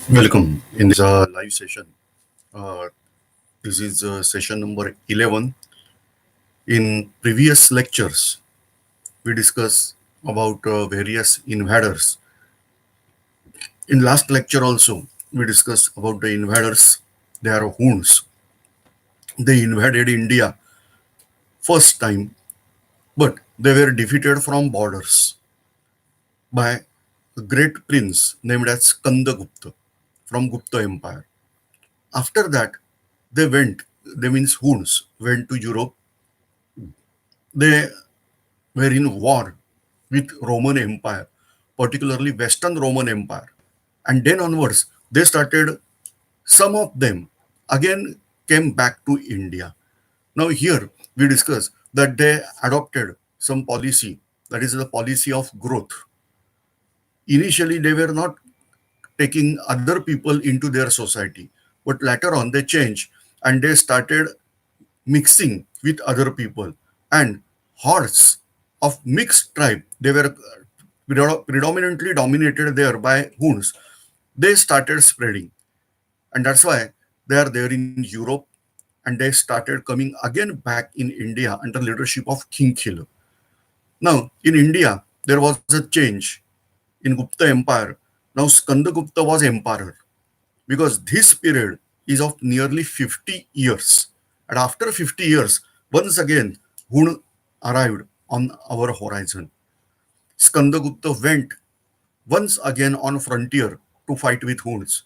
Welcome in this live session. Uh, this is session number 11. In previous lectures, we discussed about various invaders. In last lecture also, we discussed about the invaders. They are Huns. They invaded India first time, but they were defeated from borders by a great prince named as Skandagupta from Gupta Empire. After that, they means Huns, went to Europe. They were in war with Roman Empire, particularly Western Roman Empire. And then onwards, they started, some of them again came back to India. Now, here we discuss that they adopted some policy, that is the policy of growth. Initially, they were not taking other people into their society, but later on, they changed and they started mixing with other people, and hordes of mixed tribe, they were predominantly dominated there by Huns. They started spreading, and that's why they are there in Europe, and they started coming again back in India under leadership of King Khil. Now in India there was a change in Gupta Empire. Now Skandagupta was emperor, because this period is of nearly 50 years. And after 50 years, once again, Hun arrived on our horizon. Skandagupta went once again on frontier to fight with Huns,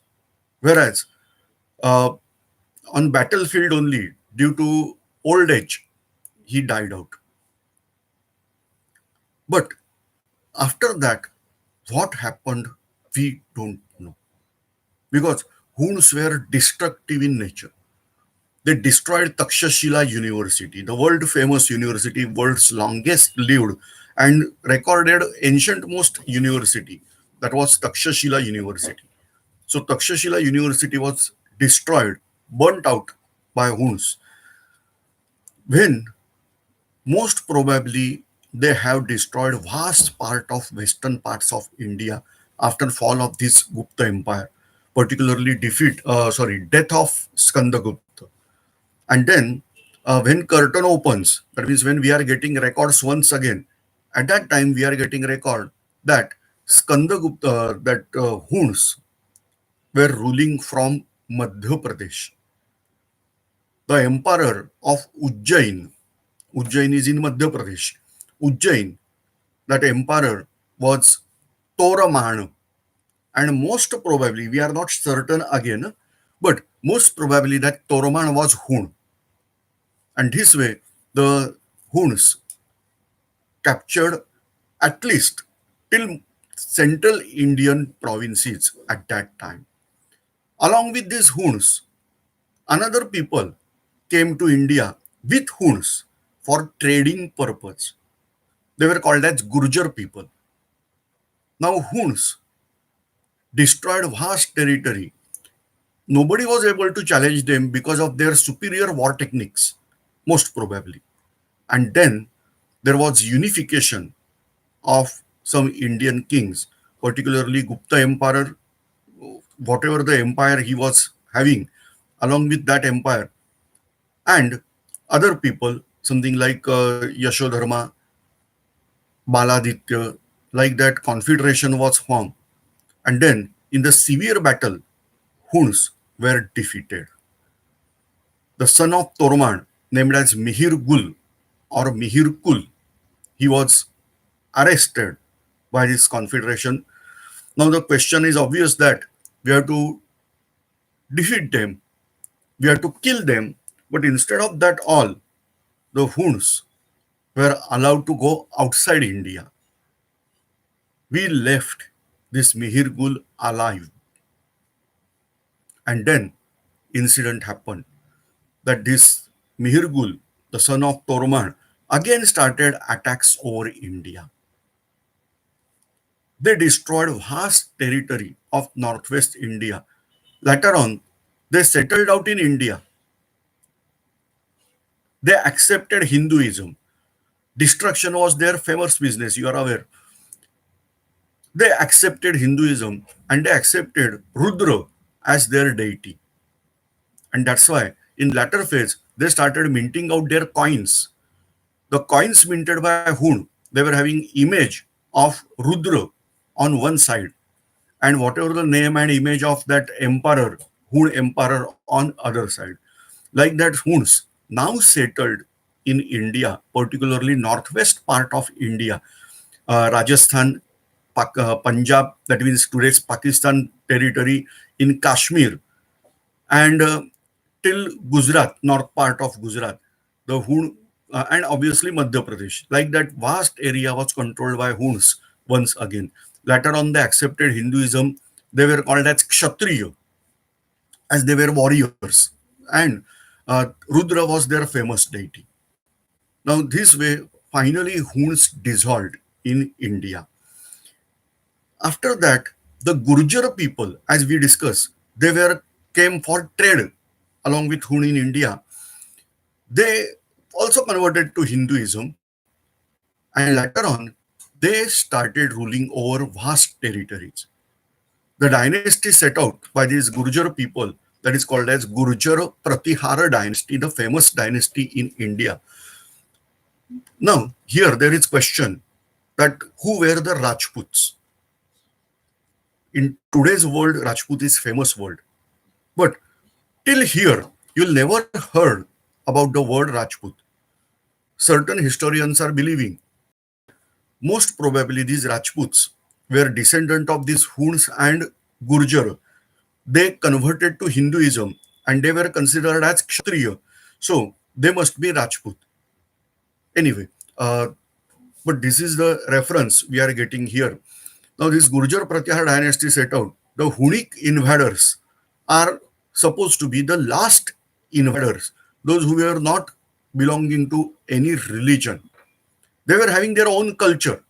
whereas uh, on battlefield only, due to old age, he died out. But after that, what happened, we don't know, because Huns were destructive in nature. They destroyed Takshashila University, the world famous university, world's longest lived and recorded ancient most university. That was Takshashila University. So Takshashila University was destroyed, burnt out by Huns. When most probably they have destroyed vast part of western parts of India after fall of this Gupta Empire, particularly death of Skandagupta. And then when curtain opens, that means when we are getting records once again, at that time we are getting record that Skandagupta, that Huns were ruling from Madhya Pradesh. The emperor of Ujjain is in Madhya Pradesh. Ujjain, that emperor was Toraman, and most probably, we are not certain again, but most probably that Toraman was Hun. And this way, the Huns captured at least till central Indian provinces at that time. Along with these Huns, another people came to India with Huns for trading purpose. They were called as Gurjar people. Now Huns destroyed vast territory. Nobody was able to challenge them because of their superior war techniques, most probably. And then there was unification of some Indian kings, particularly Gupta Emperor, whatever the empire he was having, along with that empire, and other people, something like Yashodharma, Baladitya, like that confederation was formed. And then in the severe battle, Huns were defeated. The son of Torman, named as Mihir Gul or Mihir Kul, he was arrested by this confederation. Now the question is obvious that we have to defeat them, we have to kill them, but instead of that all, the Huns were allowed to go outside India. We left this Mihir Gul alive, and then incident happened that this Mihir Gul, the son of Torman, again started attacks over India. They destroyed vast territory of northwest India. Later on, they settled out in India. They accepted Hinduism. Destruction was their famous business, you are aware. They accepted Hinduism and they accepted Rudra as their deity. And that's why in latter phase, they started minting out their coins. The coins minted by Hun, they were having image of Rudra on one side and whatever the name and image of that emperor, Hun emperor on other side. Like that, Huns now settled in India, particularly northwest part of India, Rajasthan, Punjab, that means today's Pakistan territory, in Kashmir, and till Gujarat, north part of Gujarat, the Hun, and obviously Madhya Pradesh. Like that vast area was controlled by Huns once again. Later on, they accepted Hinduism. They were called as Kshatriya, as they were warriors. And Rudra was their famous deity. Now, this way, finally, Huns dissolved in India. After that, the Gurjar people, as we discussed, they were came for trade along with Hun in India. They also converted to Hinduism, and later on, they started ruling over vast territories. The dynasty set out by these Gurjar people, that is called as Gurjar Pratihara dynasty, the famous dynasty in India. Now, here there is question that who were the Rajputs? In today's world, Rajput is famous word. But till here, you'll never heard about the word Rajput. Certain historians are believing that most probably these Rajputs were descendant of these Huns and Gurjar. They converted to Hinduism and they were considered as Kshatriya. So they must be Rajput. Anyway, but this is the reference we are getting here. Now, this Gurjar Pratyahar dynasty set out. The Hunic invaders are supposed to be the last invaders, those who were not belonging to any religion. They were having their own culture,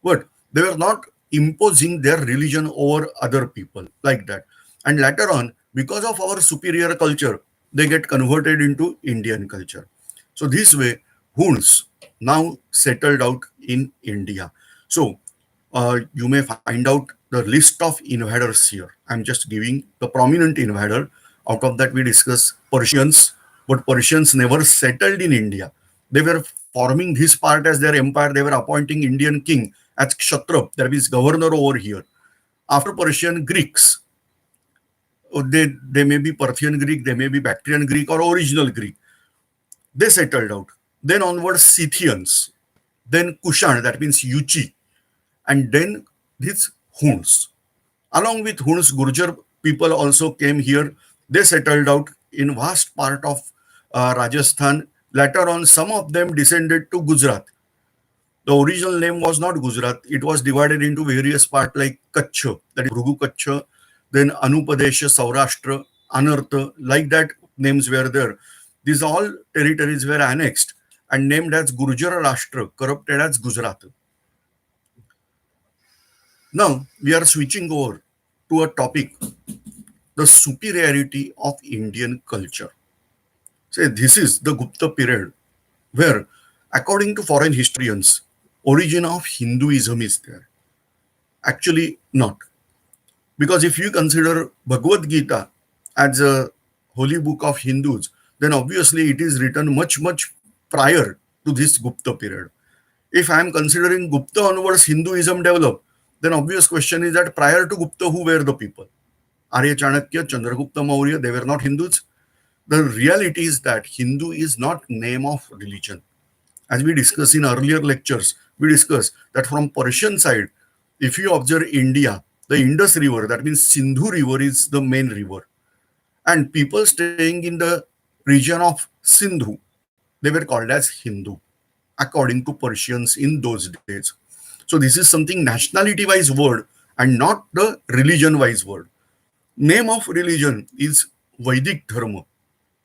but they were not imposing their religion over other people like that. And later on, because of our superior culture, they get converted into Indian culture. So this way, Huns now settled out in India. So you may find out the list of invaders here. I'm just giving the prominent invader. Out of that, we discuss Persians, but Persians never settled in India. They were forming this part as their empire. They were appointing Indian king as Kshatrap, that is governor over here. After Persian, Greeks. They may be Parthian Greek, they may be Bactrian Greek or original Greek. They settled out. Then onwards, Scythians. Then Kushan, that means Yuchi. And then these Huns. Along with Huns, Gurjar people also came here. They settled out in vast part of Rajasthan. Later on, some of them descended to Gujarat. The original name was not Gujarat. It was divided into various parts like Kutch, that is Bhrugu Kutch, then Anupadesha, Saurashtra, Anartha, like that names were there. These all territories were annexed and named as Gurjar Rashtra, corrupted as Gujarat. Now, we are switching over to a topic, the superiority of Indian culture. Say, this is the Gupta period where, according to foreign historians, origin of Hinduism is there. Actually, not. Because if you consider Bhagavad Gita as a holy book of Hindus, then obviously it is written much, much prior to this Gupta period. If I am considering Gupta onwards Hinduism developed, then obvious question is that prior to Gupta, who were the people? Arya Chanakya, Chandragupta Maurya, they were not Hindus. The reality is that Hindu is not name of religion. As we discussed in earlier lectures, we discussed that from Persian side, if you observe India, the Indus River, that means Sindhu River is the main river. And people staying in the region of Sindhu, they were called as Hindu, according to Persians in those days. So this is something nationality-wise word and not the religion-wise word. Name of religion is Vedic Dharma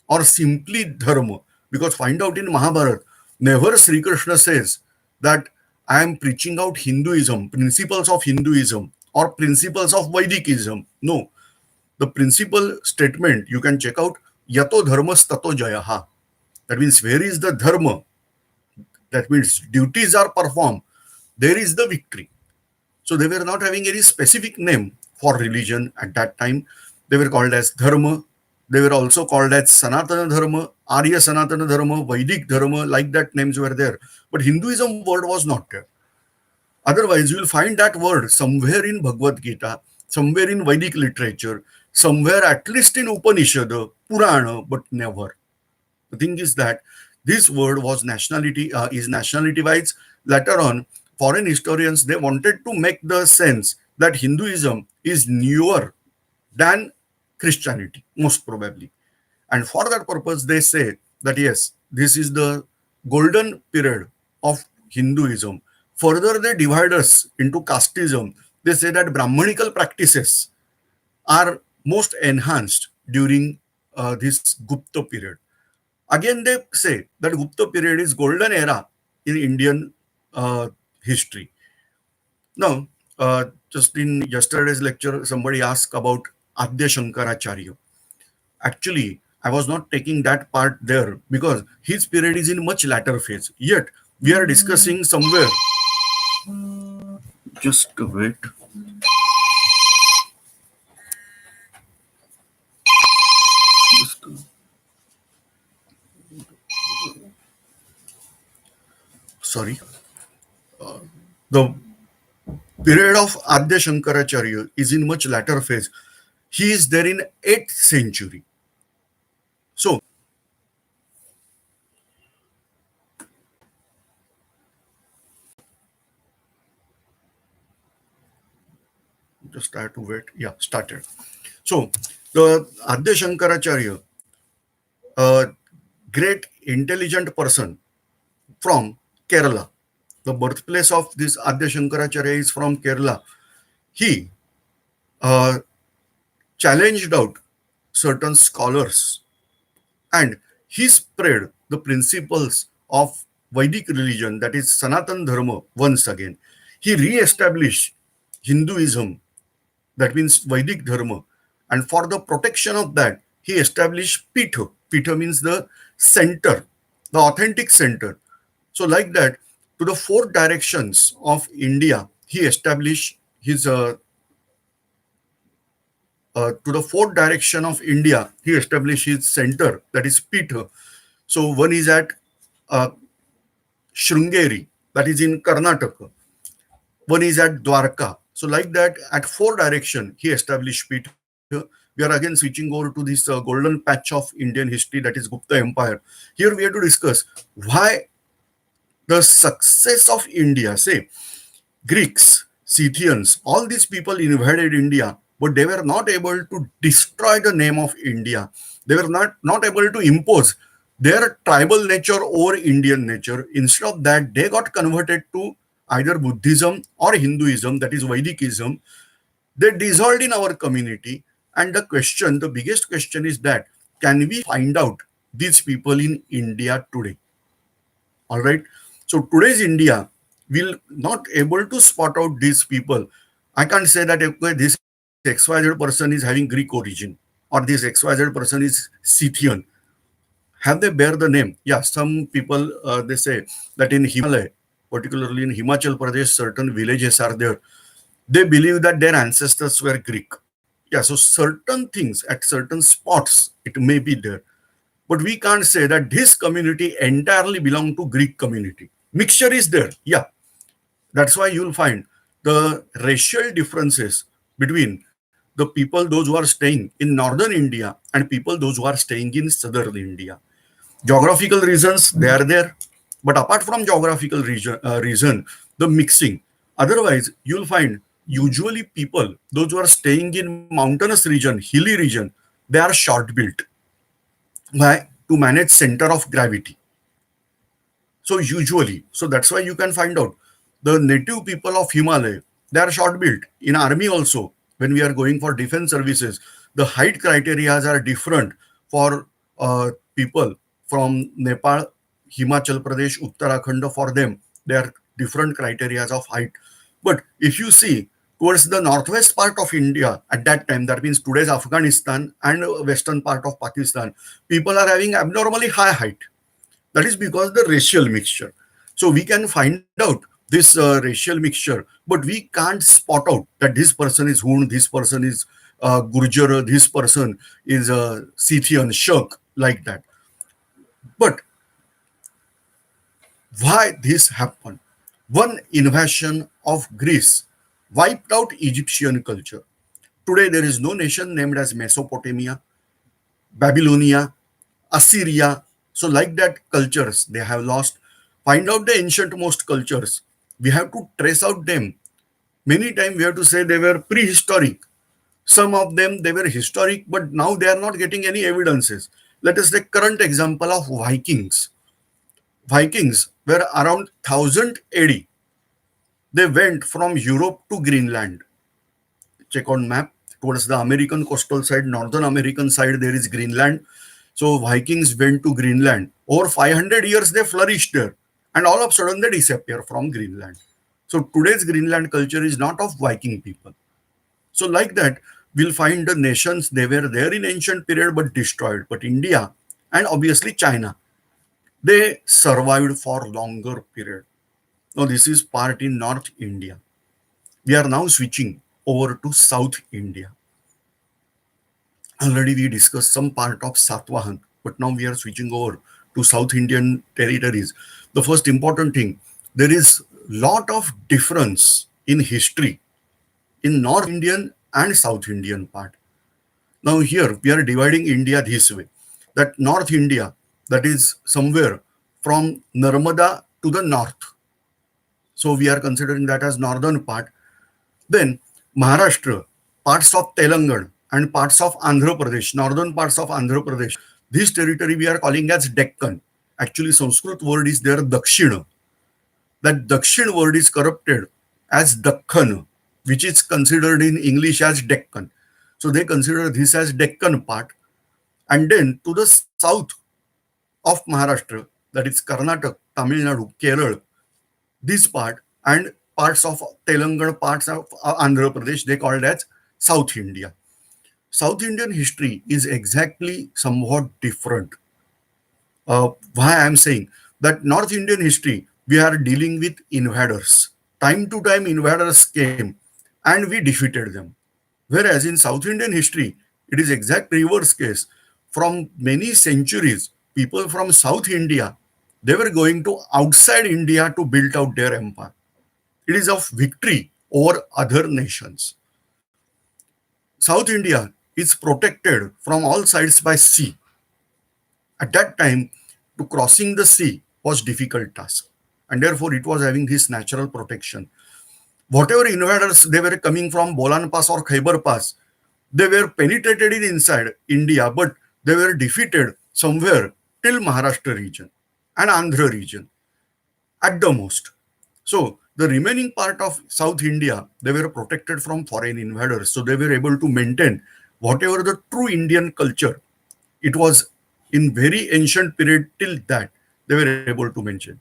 or simply Dharma, because find out in Mahabharata, never Sri Krishna says that I am preaching out Hinduism, principles of Hinduism or principles of Vedicism. No, the principal statement you can check out, Yato Dharmas Tato Jayaha. That means where is the Dharma? That means duties are performed. There is the victory. So they were not having any specific name for religion at that time. They were called as dharma. They were also called as Sanatana Dharma, Arya Sanatana Dharma, Vedic Dharma, like that names were there. But Hinduism word was not there. Otherwise, you will find that word somewhere in Bhagavad Gita, somewhere in Vedic literature, somewhere at least in Upanishad, Purana, but never. The thing is that this word was is nationality wise. Later on, foreign historians they wanted to make the sense that Hinduism is newer than Christianity, most probably. And for that purpose, they say that yes, this is the golden period of Hinduism. Further, they divide us into casteism. They say that Brahmanical practices are most enhanced during this Gupta period. Again, they say that Gupta period is golden era in Indian history. Now, just in yesterday's lecture, somebody asked about Adya Shankaracharya. Actually, I was not taking that part there because his period is in much latter phase. Yet, we are discussing somewhere. Just wait. Just, sorry. The period of Adya Shankaracharya is in much latter phase. He is there in 8th century. So, just I have to wait. Yeah, started. So, the Adya Shankaracharya, a great intelligent person from Kerala. The birthplace of this Adya Shankaracharya is from Kerala. He uh, challenged out certain scholars and he spread the principles of Vedic religion, that is Sanatan Dharma, once again. He re-established Hinduism, that means Vedic Dharma. And for the protection of that, he established Pitha. Pitha means the center, the authentic center. So, like that, to the four directions of India, he established his to the fourth direction of India, he established his center, that is Pitha. So one is at uh, Sringeri, that is in Karnataka. One is at Dwarka. So like that, at four direction, he established Pitha. We are again switching over to this golden patch of Indian history, that is Gupta Empire. Here we have to discuss why the success of India, say Greeks, Scythians, all these people invaded India, but they were not able to destroy the name of India. They were not able to impose their tribal nature over Indian nature. Instead of that, they got converted to either Buddhism or Hinduism, that is Vedicism. They dissolved in our community. And the biggest question is that can we find out these people in India today? All right. So today's India will not able to spot out these people. I can't say that okay, this XYZ person is having Greek origin or this XYZ person is Scythian. Have they bear the name? Yeah, some people they say that in Himalaya, particularly in Himachal Pradesh, certain villages are there. They believe that their ancestors were Greek. Yeah, so certain things at certain spots it may be there. But we can't say that this community entirely belong to Greek community. Mixture is there. Yeah. That's why you'll find the racial differences between the people, those who are staying in northern India and people, those who are staying in southern India. Geographical reasons, they are there. But apart from geographical reason, the mixing. Otherwise, you'll find usually people, those who are staying in mountainous region, hilly region, they are short built. Why? To manage center of gravity. So usually, so that's why you can find out the native people of Himalaya, they are short built. In army also, when we are going for defense services, the height criteria are different for people from Nepal, Himachal Pradesh, Uttarakhand. For them, there are different criteria of height. But if you see towards the northwest part of India at that time, that means today's Afghanistan and western part of Pakistan, people are having abnormally high height. That is because the racial mixture. So we can find out this racial mixture, but we can't spot out that this person is Hun, this person is Gurjar, this person is a Scythian, Shak, like that. But why this happened? One invasion of Greece wiped out Egyptian culture. Today, there is no nation named as Mesopotamia, Babylonia, Assyria. So, like that, cultures they have lost. Find out the ancient most cultures. We have to trace out them. Many times we have to say they were prehistoric. Some of them they were historic, but now they are not getting any evidences. Let us take current example of Vikings. Vikings were around 1000 AD. They went from Europe to Greenland. Check on map towards the American coastal side, northern American side, there is Greenland. So Vikings went to Greenland. Over 500 years, they flourished there. And all of a sudden, they disappear from Greenland. So today's Greenland culture is not of Viking people. So like that, we'll find the nations, they were there in ancient period but destroyed. But India and obviously China, they survived for longer period. Now this is part in North India. We are now switching over to South India. Already we discussed some part of Satvahan, but now we are switching over to South Indian territories. The first important thing, there is lot of difference in history in North Indian and South Indian part. Now here we are dividing India this way, that North India, that is somewhere from Narmada to the north. So we are considering that as northern part. Then Maharashtra, parts of Telangana and parts of Andhra Pradesh, northern parts of Andhra Pradesh. This territory we are calling as Deccan. Actually, Sanskrit word is there, Dakshina. That Dakshin word is corrupted as Dakhan, which is considered in English as Deccan. So they consider this as Deccan part. And then to the south of Maharashtra, that is Karnataka, Tamil Nadu, Kerala, this part and parts of Telangana, parts of Andhra Pradesh, they called as South India. South Indian history is exactly somewhat different. Why I am saying that North Indian history, we are dealing with invaders. Time to time, invaders came and we defeated them. Whereas in South Indian history, it is exact reverse case. From many centuries, people from South India, they were going to outside India to build out their empire. It is of victory over other nations. South India is protected from all sides by sea. At that time, to crossing the sea was difficult task, and therefore it was having this natural protection. Whatever invaders they were coming from Bolan Pass or Khyber Pass, they were penetrated in inside India, but they were defeated somewhere till Maharashtra region and Andhra region at the most. So the remaining part of South India, they were protected from foreign invaders. So they were able to maintain whatever the true Indian culture, it was in very ancient period till that they were able to maintain.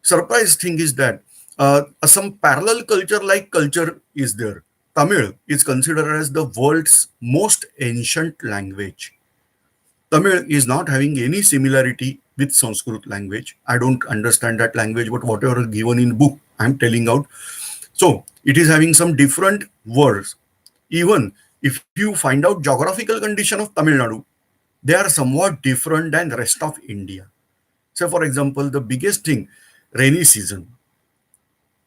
Surprise thing is that some parallel culture like culture is there. Tamil is considered as the world's most ancient language. Tamil is not having any similarity with Sanskrit language. I don't understand that language, but whatever is given in book, I'm telling out. So it is having some different words. Even if you find out geographical condition of Tamil Nadu, they are somewhat different than the rest of India. So for example, the biggest thing, rainy season.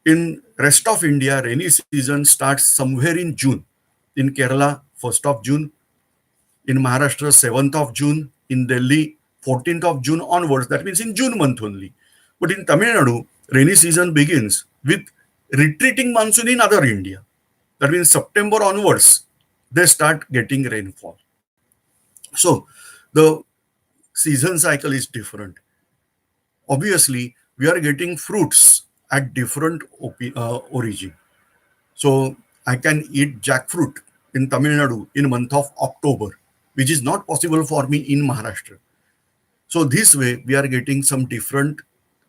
In rest of India, rainy season starts somewhere in June. In Kerala, 1st of June. In Maharashtra, 7th of June. In Delhi, 14th of June onwards. That means in June month only. But in Tamil Nadu, rainy season begins with retreating monsoon in other India. That means September onwards, they start getting rainfall. So the season cycle is different. Obviously, we are getting fruits at different origin. So I can eat jackfruit in Tamil Nadu in month of October, which is not possible for me in Maharashtra. So this way, we are getting some different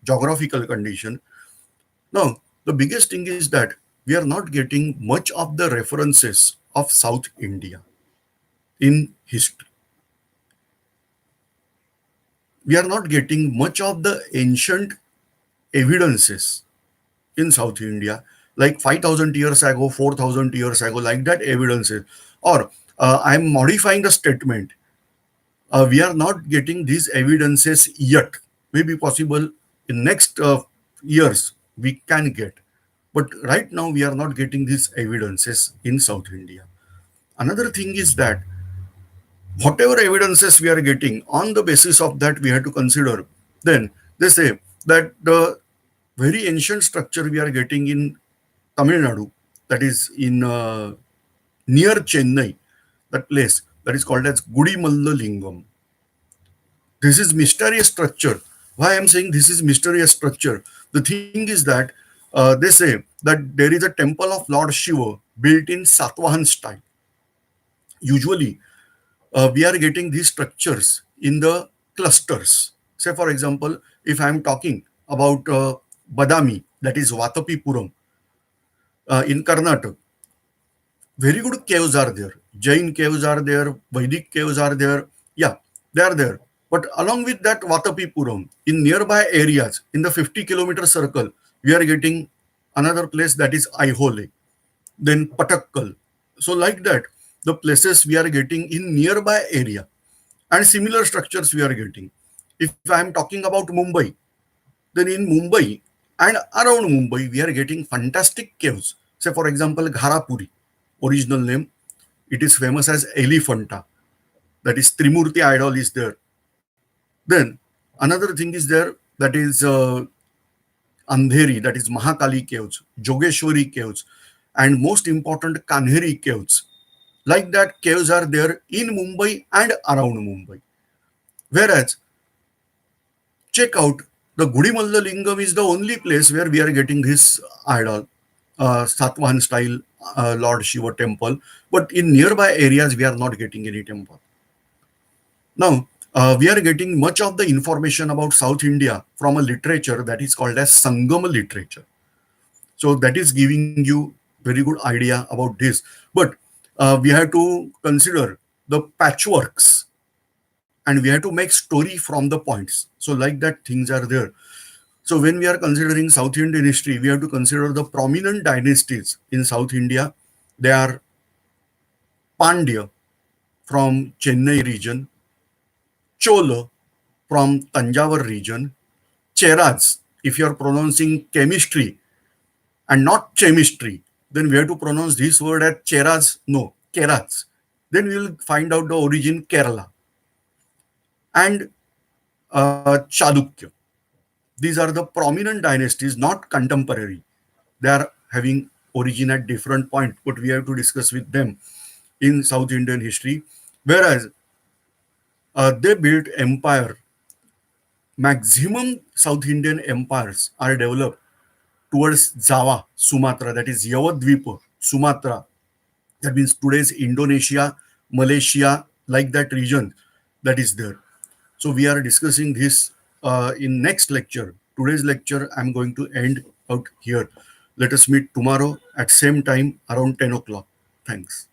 geographical condition. Now, the biggest thing is that we are not getting much of the references of South India in history. We are not getting much of the ancient evidences in South India, like 5,000 years ago, 4,000 years ago, like that evidences. Or I'm modifying the statement. We are not getting these evidences yet. Maybe possible in next years we can get, but right now we are not getting these evidences in South India. Another thing is that whatever evidences we are getting, on the basis of that we have to consider. Then they say that the very ancient structure we are getting in Tamil Nadu, that is in near Chennai, that place that is called as Gudimalla Lingam. This is mysterious structure. Why I'm saying this is mysterious structure? The thing is that they say that there is a temple of Lord Shiva built in Satvahan style. Usually, we are getting these structures in the clusters. Say, for example, if I'm talking about Badami, that is Vatapipuram in Karnataka, very good caves are there. Jain caves are there, Vedic caves are there. Yeah, they are there. But along with that, Vatapipuram, in nearby areas, in the 50-kilometer circle, we are getting another place that is Aihole, then Patakkal. So, like that, the places we are getting in nearby area and similar structures we are getting. If I am talking about Mumbai, then in Mumbai and around Mumbai, we are getting fantastic caves. Say, for example, Gharapuri, original name, it is famous as Elephanta. That is Trimurti idol is there. Then another thing is there, that is Andheri, that is Mahakali caves, Jogeshwari caves, and most important Kanheri caves. Like that, caves are there in Mumbai and around Mumbai. Whereas, check out the Gudimalla Lingam is the only place where we are getting this idol, Satvahan style Lord Shiva temple. But in nearby areas, we are not getting any temple. Now, we are getting much of the information about South India from a literature that is called as Sangama literature. So that is giving you very good idea about this. But we have to consider the patchworks and we have to make story from the points. So like that things are there. So when we are considering South Indian history, we have to consider the prominent dynasties in South India. They are Pandya from Chennai region, Chola from Tanjavur region, Cheras, if you are pronouncing chemistry and not chemistry, then we have to pronounce this word as Cheras, no, Keras. Then we will find out the origin Kerala. And Chalukya. These are the prominent dynasties, not contemporary. They are having origin at different point, but we have to discuss with them in South Indian history. Whereas they built empire. Maximum South Indian empires are developed towards Java, Sumatra, that is Yawadvipa, Sumatra. That means today's Indonesia, Malaysia, like that region that is there. So we are discussing this in next lecture. Today's lecture I'm going to end out here. Let us meet tomorrow at same time around 10 o'clock. Thanks.